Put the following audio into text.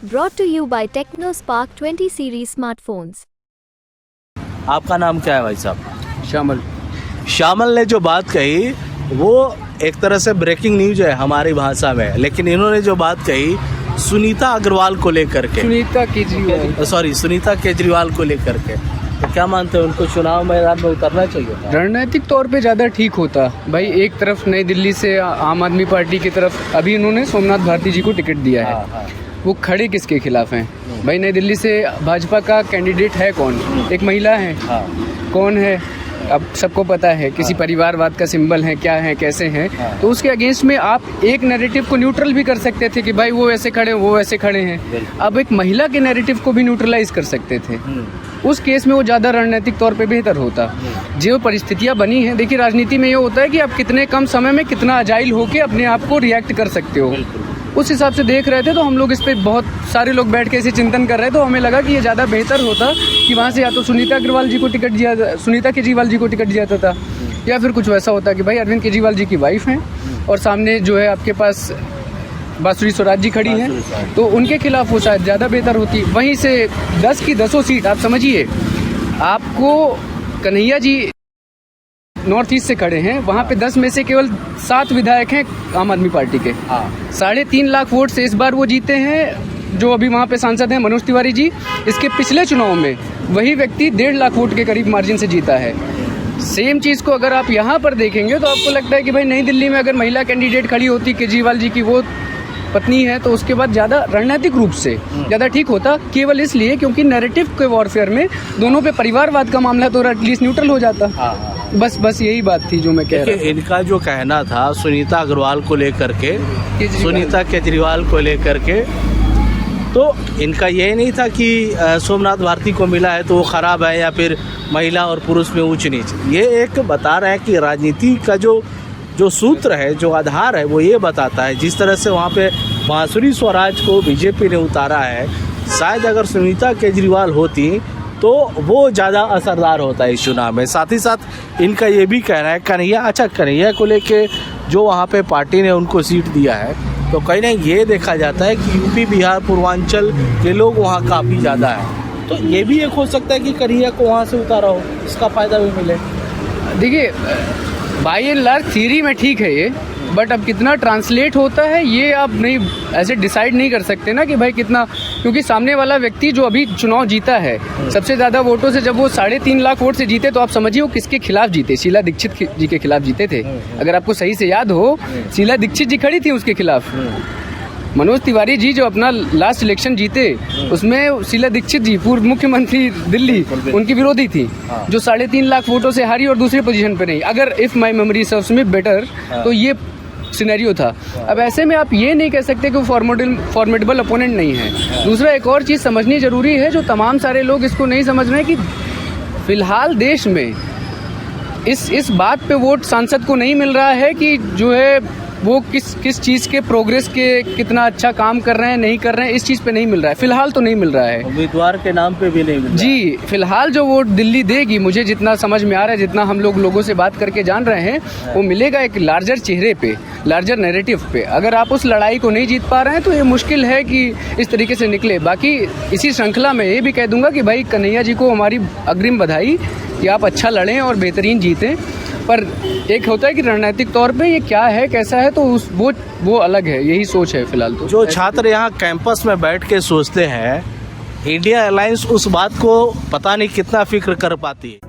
Brought to you by TechnoSpark 20 series smartphones. आपका नाम क्या है भाई साहब? शामिल। शामिल ने जो बात कही वो एक तरह से ब्रेकिंग न्यूज है हमारी भाषा में, लेकिन इन्होंने जो बात कही सुनीता अग्रवाल को लेकर के, सुनीता केजरीवाल को लेकर के, तो क्या मानते हैं उनको चुनाव मैदान में उतरना चाहिए? रणनीतिक तौर पे ज़्यादा ठीक होता भाई। एक तरफ नई दिल्ली से आम आदमी पार्टी की तरफ अभी इन्होंने सोमनाथ भारती जी को टिकट दिया है। वो खड़े किसके खिलाफ हैं भाई? नई दिल्ली से भाजपा का कैंडिडेट है कौन? एक महिला है। कौन है? अब सबको पता है, किसी परिवारवाद का सिंबल है, क्या है, कैसे हैं। तो उसके अगेंस्ट में आप एक नैरेटिव को न्यूट्रल भी कर सकते थे कि भाई वो ऐसे खड़े हैं, वो ऐसे खड़े हैं। अब एक महिला के नैरेटिव को भी न्यूट्रलाइज कर सकते थे। उस केस में वो ज़्यादा रणनीतिक तौर पे बेहतर होता। जो परिस्थितियाँ बनी हैं, देखिए राजनीति में ये होता है कि आप कितने कम समय में कितना अजाइल होकर अपने आप को रिएक्ट कर सकते हो। उस हिसाब से देख रहे थे तो हम लोग इस पे बहुत सारे लोग बैठ के ऐसे चिंतन कर रहे थे। तो हमें लगा कि ये ज़्यादा बेहतर होता कि वहाँ से या तो सुनीता केजरीवाल जी को टिकट दिया जाता था, या फिर कुछ वैसा होता कि भाई अरविंद केजरीवाल जी की वाइफ हैं और सामने जो है आपके पास बांसुरी स्वराज जी खड़ी हैं, तो उनके खिलाफ वो शायद ज़्यादा बेहतर होती। वहीं से 10 की 10 सीट आप समझिए, आपको कन्हैया जी नॉर्थ ईस्ट से खड़े हैं, वहाँ पे 10 में से केवल 7 विधायक हैं आम आदमी पार्टी के। 3.5 लाख वोट से इस बार वो जीते हैं। जो अभी वहाँ पे सांसद हैं मनोज तिवारी जी, इसके पिछले चुनाव में वही व्यक्ति 1.5 लाख वोट के करीब मार्जिन से जीता है। सेम चीज़ को अगर आप यहाँ पर देखेंगे तो आपको लगता है कि भाई नई दिल्ली में अगर महिला कैंडिडेट खड़ी होती, केजरीवाल जी की वो पत्नी है, तो उसके बाद ज़्यादा रणनीतिक रूप से ज़्यादा ठीक होता। केवल इसलिए क्योंकि नैरेटिव के वॉरफेयर में दोनों पे परिवारवाद का मामला तो एटलीस्ट न्यूट्रल हो जाता। बस यही बात थी जो मैं कह रहा था। इनका जो कहना था सुनीता अग्रवाल को लेकर के, सुनीता केजरीवाल को लेकर के, तो इनका ये नहीं था कि सोमनाथ भारती को मिला है तो वो ख़राब है या फिर महिला और पुरुष में ऊंच नीच। ये एक बता रहे हैं कि राजनीति का जो सूत्र है, जो आधार है, वो ये बताता है जिस तरह से वहाँ पे बांसुरी स्वराज को बीजेपी ने उतारा है, शायद अगर सुनीता केजरीवाल होती तो वो ज़्यादा असरदार होता है इस चुनाव में। साथ ही साथ इनका ये भी कहना है कन्हैया को लेके जो वहाँ पे पार्टी ने उनको सीट दिया है, तो कहीं ना ये देखा जाता है कि यूपी बिहार पूर्वांचल के लोग वहाँ काफ़ी ज़्यादा है। तो ये भी एक हो सकता है कि कन्हैया को वहाँ से उतारा हो, इसका फ़ायदा भी मिले। देखिए बाय एंड लार्ज थ्योरी में ठीक है ये, बट अब कितना ट्रांसलेट होता है ये आप नहीं ऐसे डिसाइड नहीं कर सकते ना कि भाई कितना, क्योंकि सामने वाला व्यक्ति जो अभी चुनाव जीता है सबसे ज़्यादा वोटों से, जब वो 3.5 लाख वोट से जीते तो आप समझिए वो किसके खिलाफ जीते? शीला दीक्षित जी के खिलाफ जीते थे। अगर आपको सही से याद हो, शीला दीक्षित जी खड़ी थी उसके खिलाफ। मनोज तिवारी जी जो अपना लास्ट इलेक्शन जीते उसमें शीला दीक्षित जी पूर्व मुख्यमंत्री दिल्ली उनकी विरोधी थी, जो 3.5 लाख वोटों से हारी और दूसरी पोजीशन पे रही। अगर if my memory serves me better तो ये सिनेरियो था। अब ऐसे में आप ये नहीं कह सकते कि वो फॉर्मेडेबल अपोनेंट नहीं है। दूसरा एक और चीज़ समझनी जरूरी है जो तमाम सारे लोग इसको नहीं समझ रहे हैं कि फिलहाल देश में इस बात पे वोट सांसद को नहीं मिल रहा है कि जो है वो किस चीज़ के प्रोग्रेस के कितना अच्छा काम कर रहे हैं, नहीं कर रहे हैं, इस चीज़ पे नहीं मिल रहा है। फिलहाल तो नहीं मिल रहा है, उम्मीदवार के नाम पे भी नहीं मिल रहा जी। फिलहाल जो वोट दिल्ली देगी, मुझे जितना समझ में आ रहा है, जितना हम लोगों से बात करके जान रहे हैं, वो मिलेगा एक लार्जर चेहरे पे, लार्जर नैरेटिव पे। अगर आप उस लड़ाई को नहीं जीत पा रहे हैं तो ये मुश्किल है कि इस तरीके से निकले। बाकी इसी श्रृंखला में ये भी कह दूंगा कि भाई कन्हैया जी को हमारी अग्रिम बधाई कि आप अच्छा लड़ें और बेहतरीन जीतें। पर एक होता है कि रणनीतिक तौर पे ये क्या है, कैसा है, तो वो अलग है, यही सोच है फिलहाल। तो जो छात्र यहाँ कैंपस में बैठ के सोचते हैं, इंडिया अलायंस उस बात को पता नहीं कितना फिक्र कर पाती है।